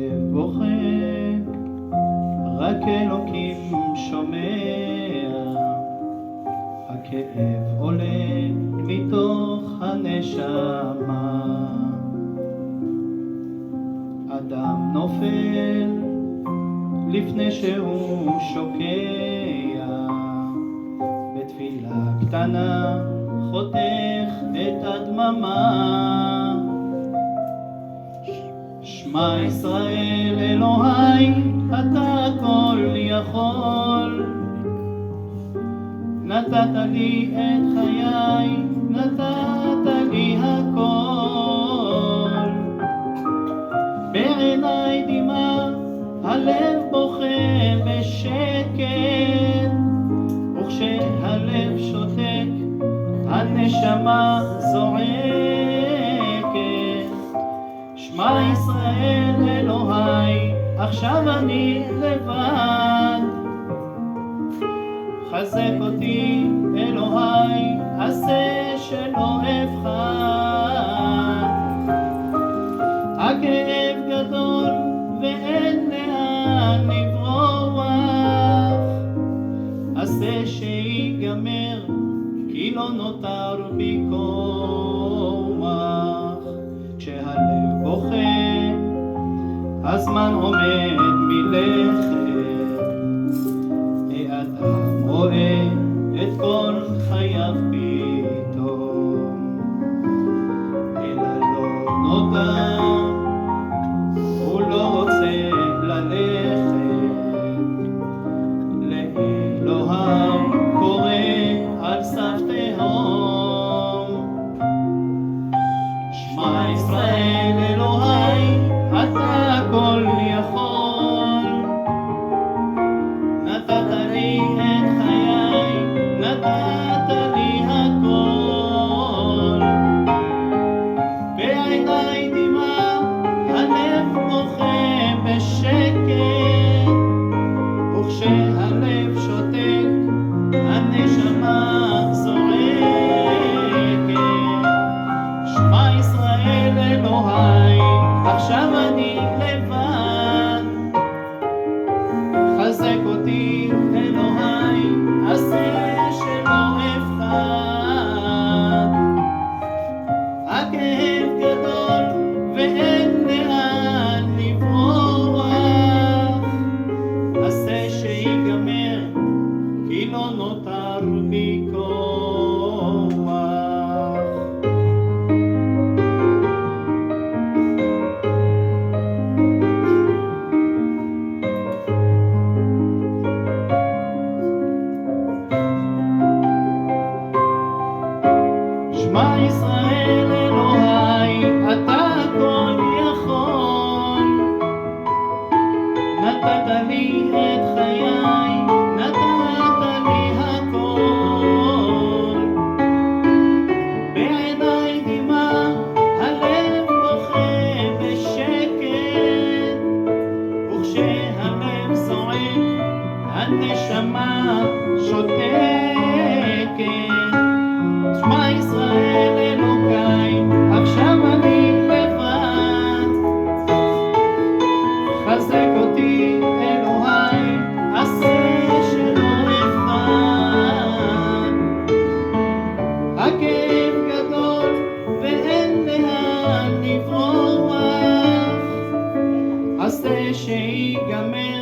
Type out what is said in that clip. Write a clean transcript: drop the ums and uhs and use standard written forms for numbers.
הלב בוכה, רק אלוקים שומע, הכאב עולה מתוך הנשמה. אדם נופל לפני שהוא שוקע, בתפילה קטנה חותך את הדממה. שמע ישראל אלוהי, אתה כל יכול, נתת לי את חיי, נתת לי הכל. בעיניי דמעה, הלב בוכה בשקט, וכשהלב שותק, הנשמה זועקת. שמע ישראל אלוהי, עכשיו אני לבד, חזק אותי אלוהי, עשה שלא אבחר. הכאב גדול ואין לאן לברוח, עשה שיגמר כי לא נותר בי כוח. כשהלב בוכה, הזמן עומד מלכת, האדם רואה את כל חייו פתאום, אלא לא נותר, הוא לא רוצה ללכת, לאלוהיו קורא על סף תהום. שמע ישראל אלוהי, אתה הכל יכול, נתת לי את חיי, נתת לי הכל. בעיניי דמעה, הלב בוכה בשקט, וכשהלב שותק, הנשמה זועקת. שמע ישראל אלוהי, עכשיו אני לבד, חזק אותי אלוהי, עשה שלא אבחר. הכאב גדול ואין לאן לברוח, עשה שיגמר כי לא נותר בי כוח. שמע ישראל אלוהי, אתה הכל יכול, נתת לי את חיי, נתת לי הכל. בעיניי דמעה, הלב בוכה בשקט, וכשהלב זועק, הנשמה שותקת. שמע ישראל אלוהי, עכשיו אני לבד, חזק אותי אלוהי, עשה שלא אבחר. הכאב גדול ואין לאן לברוח, עשה שיגמר